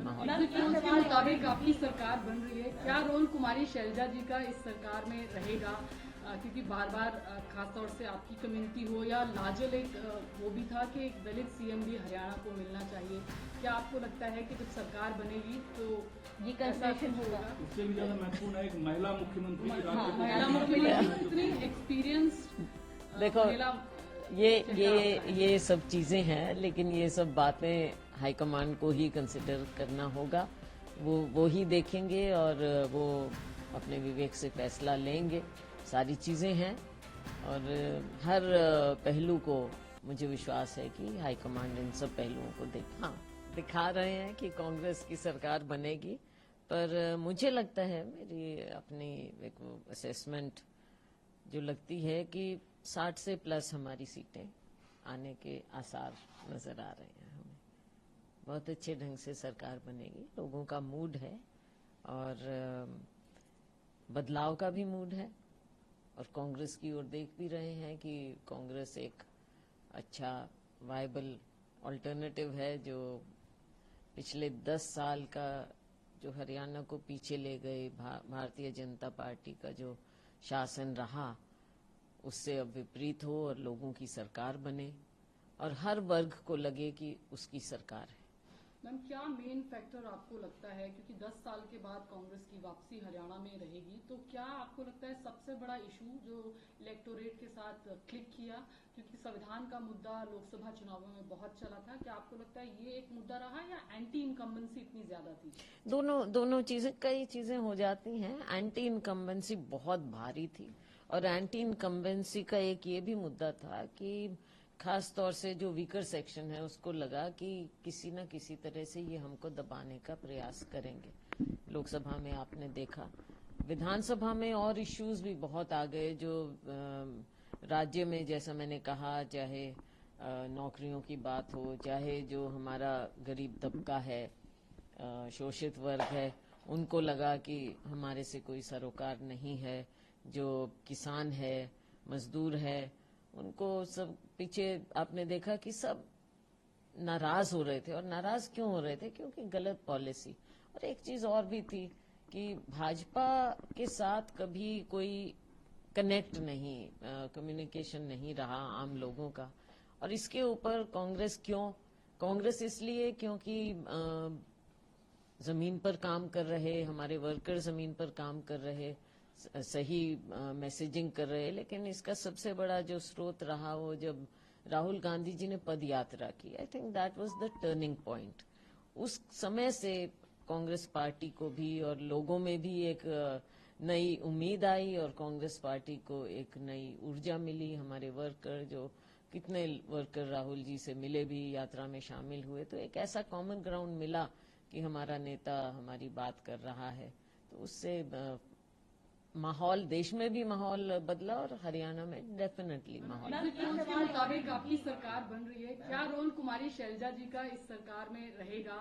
माहौल। के मुताबिक आपकी सरकार बन रही है, क्या रोल कुमारी शैलजा जी का इस सरकार में रहेगा? क्योंकि बार बार खासतौर से आपकी कम्युनिटी हो या लाजल एक वो भी था कि एक दलित सीएम भी हरियाणा को मिलना चाहिए। क्या आपको लगता है कि जब सरकार बनेगी तो ये कंसेशन होगा? उससे भी ज्यादा महत्वपूर्ण है एक महिला मुख्यमंत्री महिला मुख्यमंत्री इतनी एक्सपीरियंस देखो ये सब चीजें हैं, लेकिन ये सब बातें हाईकमान को ही कंसिडर करना होगा। वो ही देखेंगे और वो अपने विवेक से फैसला लेंगे। सारी चीजें हैं और हर पहलू को मुझे विश्वास है कि हाईकमांड इन सब पहलुओं को दिखा रहे हैं कि कांग्रेस की सरकार बनेगी। पर मुझे लगता है, मेरी अपनी एक असेसमेंट जो लगती है कि 60 से प्लस हमारी सीटें आने के आसार नजर आ रहे हैं। हमें बहुत अच्छे ढंग से सरकार बनेगी। लोगों का मूड है और बदलाव का भी मूड है और कांग्रेस की ओर देख भी रहे हैं कि कांग्रेस एक अच्छा वायबल ऑल्टरनेटिव है, जो पिछले 10 साल का जो हरियाणा को पीछे ले गए भारतीय जनता पार्टी का जो शासन रहा उससे अब विपरीत हो और लोगों की सरकार बने और हर वर्ग को लगे कि उसकी सरकार है। मैम, क्या मेन फैक्टर आपको लगता है, क्योंकि 10 साल के बाद कांग्रेस की वापसी हरियाणा में रहेगी, तो क्या आपको लगता है सबसे बड़ा इशू जो इलेक्टोरेट के साथ क्लिक किया, क्योंकि संविधान का मुद्दा लोकसभा चुनावों में बहुत चला था, क्या आपको लगता है ये एक मुद्दा रहा या एंटी इनकम्बेंसी इतनी ज्यादा थी? दोनों चीजें, कई चीजें हो जाती हैं। एंटी इनकम्बेंसी बहुत भारी थी और एंटी इनकम्बेंसी का एक ये भी मुद्दा था कि खास तौर से जो वीकर सेक्शन है उसको लगा कि किसी न किसी तरह से ये हमको दबाने का प्रयास करेंगे। लोकसभा में आपने देखा, विधानसभा में और इश्यूज भी बहुत आ गए जो राज्य में, जैसा मैंने कहा, चाहे नौकरियों की बात हो, चाहे जो हमारा गरीब तबका है, शोषित वर्ग है, उनको लगा कि हमारे से कोई सरोकार नहीं है। जो किसान है, मजदूर है, उनको सब पीछे आपने देखा कि सब नाराज हो रहे थे। और नाराज क्यों हो रहे थे? क्योंकि गलत पॉलिसी। और एक चीज और भी थी कि भाजपा के साथ कभी कोई कनेक्ट नहीं, कम्युनिकेशन नहीं रहा आम लोगों का। और इसके ऊपर कांग्रेस क्यों? कांग्रेस इसलिए क्योंकि जमीन पर काम कर रहे हमारे वर्कर, जमीन पर काम कर रहे, सही मैसेजिंग कर रहे। लेकिन इसका सबसे बड़ा जो स्रोत रहा वो जब राहुल गांधी जी ने पद यात्रा की, I think that was the turning point. उस समय से कांग्रेस पार्टी को भी और लोगों में भी एक नई उम्मीद आई और कांग्रेस पार्टी को एक नई ऊर्जा मिली। हमारे वर्कर, जो कितने वर्कर राहुल जी से मिले भी, यात्रा में शामिल हुए, तो एक ऐसा कॉमन ग्राउंड मिला कि हमारा नेता हमारी बात कर रहा है। तो उससे माहौल, देश में भी माहौल बदला और हरियाणा में डेफिनेटली माहौल। के मुताबिक आपकी सरकार बन रही है, क्या रोल कुमारी शैलजा जी का इस सरकार में रहेगा?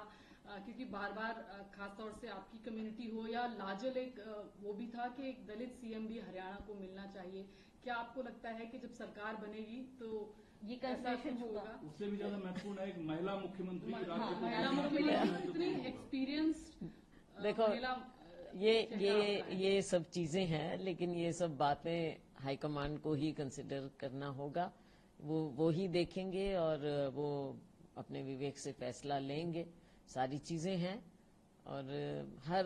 क्योंकि बार बार खासतौर से आपकी कम्युनिटी हो या लाजल एक वो भी था कि एक दलित सीएम भी हरियाणा को मिलना चाहिए। क्या आपको लगता है कि जब सरकार बनेगी तो ये कंसेशन होगा? उससे भी ज्यादा महत्वपूर्ण है एक महिला मुख्यमंत्री महिला मुख्यमंत्री इतनी एक्सपीरियंस देखो ये सब चीजें हैं, लेकिन ये सब बातें हाईकमान को ही कंसिडर करना होगा। वो ही देखेंगे और वो अपने विवेक से फैसला लेंगे। सारी चीजें हैं और हर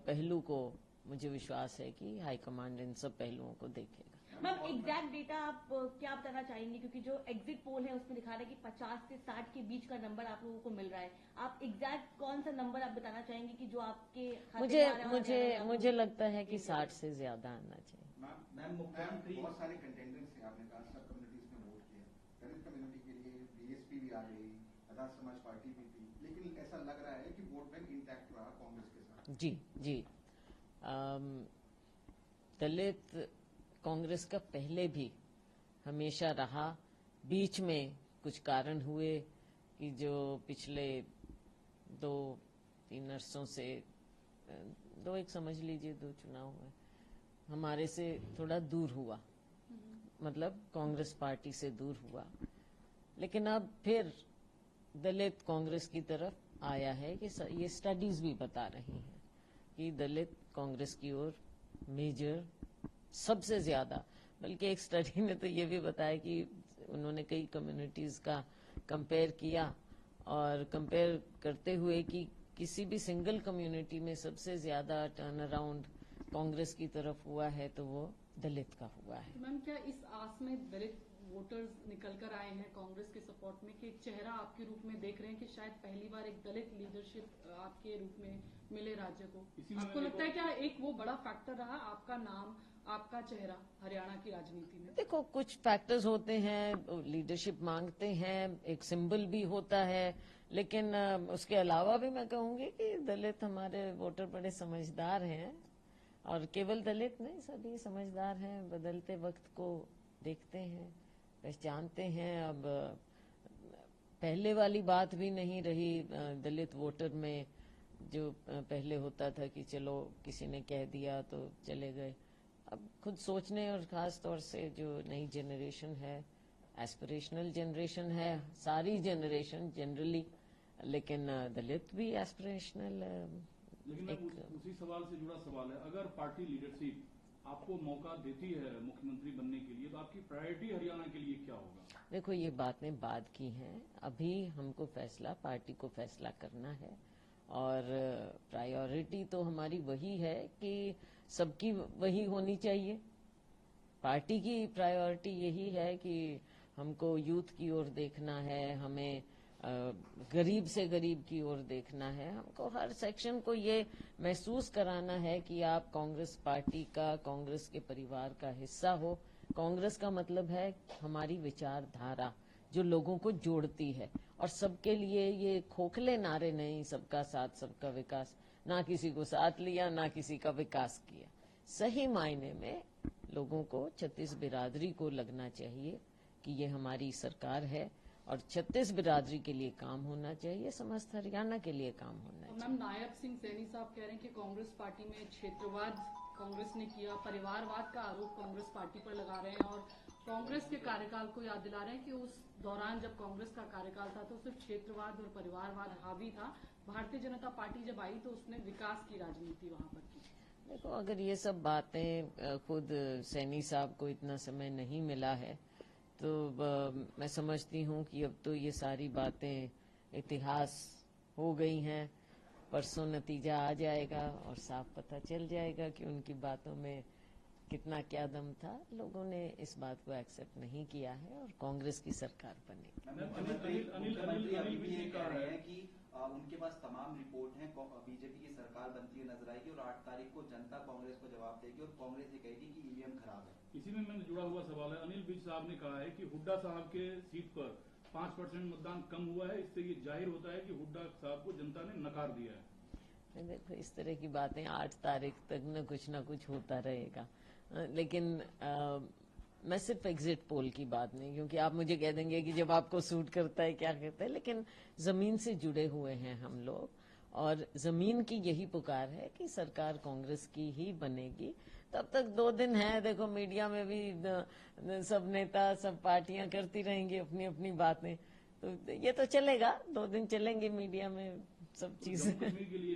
पहलू को मुझे विश्वास है कि हाईकमांड इन सब पहलुओं को देखेगा। मैम, एग्जैक्ट डेटा आप क्या बताना चाहेंगे? क्योंकि जो एग्जिट पोल है उसमें दिखा रहा है कि 50 से 60 के बीच का नंबर आप लोगों को मिल रहा है। आप एग्जैक्ट कौन सा नंबर आप बताना चाहेंगे कि जो आपके मुझे लगता है कि 60 से ज्यादा आना चाहिए। मैम, मुख्यमंत्री बहुत सारे कंटेंडर्स हैं, आपने कहा सब कम्युनिटीज में वोट किया। दलित कम्युनिटी के लिए बीएसपी भी आ गई, आजाद समाज पार्टी भी थी, लेकिन ऐसा लग रहा है कि वोट बैंक इंटैक्ट रहा कांग्रेस के साथ। जी दलित कांग्रेस का पहले भी हमेशा रहा। बीच में कुछ कारण हुए कि जो पिछले 2-3 वर्षों से, एक समझ लीजिए 2 चुनाव हुए, हमारे से थोड़ा दूर हुआ, मतलब कांग्रेस पार्टी से दूर हुआ। लेकिन अब फिर दलित कांग्रेस की तरफ आया है कि ये स्टडीज भी बता रही हैं कि दलित कांग्रेस की ओर मेजर सबसे ज्यादा, बल्कि एक स्टडी ने तो ये भी बताया कि उन्होंने कई कम्युनिटीज का कंपेयर किया और कंपेयर करते हुए कि किसी भी सिंगल कम्युनिटी में सबसे ज्यादा टर्न अराउंड कांग्रेस की तरफ हुआ है तो वो दलित का हुआ है। तो मैम क्या इस आस में दलित वोटर्स निकल कर आए हैं कांग्रेस के सपोर्ट में कि एक चेहरा आपके रूप में देख रहे हैं कि शायद पहली बार एक दलित लीडरशिप आपके रूप में मिले राज्य को? आपको लगता है क्या एक वो बड़ा फैक्टर रहा आपका नाम, आपका चेहरा हरियाणा की राजनीति में? देखो, कुछ फैक्टर्स होते हैं, लीडरशिप मांगते हैं, एक सिंबल भी होता है, लेकिन उसके अलावा भी मैं कहूंगी कि दलित हमारे वोटर बड़े समझदार हैं, और केवल दलित नहीं, सभी समझदार हैं, बदलते वक्त को देखते हैं, पहचानते हैं। अब पहले वाली बात भी नहीं रही दलित वोटर में, जो पहले होता था कि चलो किसी ने कह दिया तो चले गए। अब खुद सोचने, और खास तौर से जो नई जनरेशन है, एस्पिरेशनल जनरेशन है, सारी जनरेशन जनरली, लेकिन दलित भी एस्पिरेशनल। लेकिन उसी सवाल से जुड़ा सवाल है, अगर पार्टी लीडरशिप आपको मौका देती है मुख्यमंत्री बनने के लिए तो आपकी प्रायोरिटी हरियाणा के लिए क्या होगा? देखो, ये बातें बाद की हैं, अभी हमको फैसला, पार्टी को फैसला करना है, और प्रायोरिटी तो हमारी वही है कि सबकी वही होनी चाहिए। पार्टी की प्रायोरिटी यही है कि हमको यूथ की ओर देखना है, हमें गरीब से गरीब की ओर देखना है, हमको हर सेक्शन को ये महसूस कराना है कि आप कांग्रेस पार्टी का, कांग्रेस के परिवार का हिस्सा हो। कांग्रेस का मतलब है हमारी विचारधारा जो लोगों को जोड़ती है, और सबके लिए ये खोखले नारे नहीं, सबका साथ सबका विकास, ना किसी को साथ लिया ना किसी का विकास किया। सही मायने में लोगों को, छत्तीस बिरादरी को लगना चाहिए कि ये हमारी सरकार है और छत्तीस बिरादरी के लिए काम होना चाहिए, समस्त हरियाणा के लिए काम होना चाहिए। मैम, नायब सिंह सैनी साहब कह रहे हैं कि कांग्रेस पार्टी में क्षेत्रवाद कांग्रेस ने किया, परिवारवाद का आरोप कांग्रेस पार्टी पर लगा रहे हैं, और कांग्रेस के कार्यकाल को याद दिला रहे हैं कि उस दौरान जब कांग्रेस का कार्यकाल था तो सिर्फ क्षेत्रवाद और परिवारवाद हावी था। भारतीय जनता पार्टी जब आई तो उसने विकास की राजनीति वहां पर की। देखो, अगर ये सब बातें खुद सैनी साहब को इतना समय नहीं मिला है तो मैं समझती हूँ कि अब तो ये सारी बातें इतिहास हो गई हैं। परसों नतीजा आ जाएगा और साफ पता चल जाएगा कि उनकी बातों में कितना क्या दम था। लोगों ने इस बात को एक्सेप्ट नहीं किया है और कांग्रेस की सरकार बनेगी। मुख्यमंत्री अभी भी ये कह रहे हैं कि उनके पास तमाम रिपोर्ट है, बीजेपी की सरकार बनती हुई नजर आएगी और 8 तारीख को जनता कांग्रेस को जवाब देगी और कांग्रेस ये कहेगी कि ईवीएम खराब है। इसी में मैंने जुड़ा हुआ सवाल है, अनिल विज साहब ने कहा है कि हुड्डा साहब के सीट पर 5% मतदान कम हुआ है, इससे ये जाहिर होता है कि हुड्डा साहब को जनता ने नकार दिया है। देखो, इस तरह की बातें 8 तारीख तक न कुछ होता रहेगा, लेकिन मैं सिर्फ एग्जिट पोल की बात नहीं, क्योंकि आप मुझे कह देंगे कि जब आपको सूट करता है क्या करता है, लेकिन जमीन से जुड़े हुए हैं हम लोग, और जमीन की यही पुकार है कि सरकार कांग्रेस की ही बनेगी। तब तक 2 दिन है, देखो मीडिया में भी सब नेता, सब पार्टियां करती रहेंगी अपनी अपनी बातें, तो ये तो चलेगा, 2 दिन चलेंगे मीडिया में सब चीजें। जम्मू कश्मीर के लिए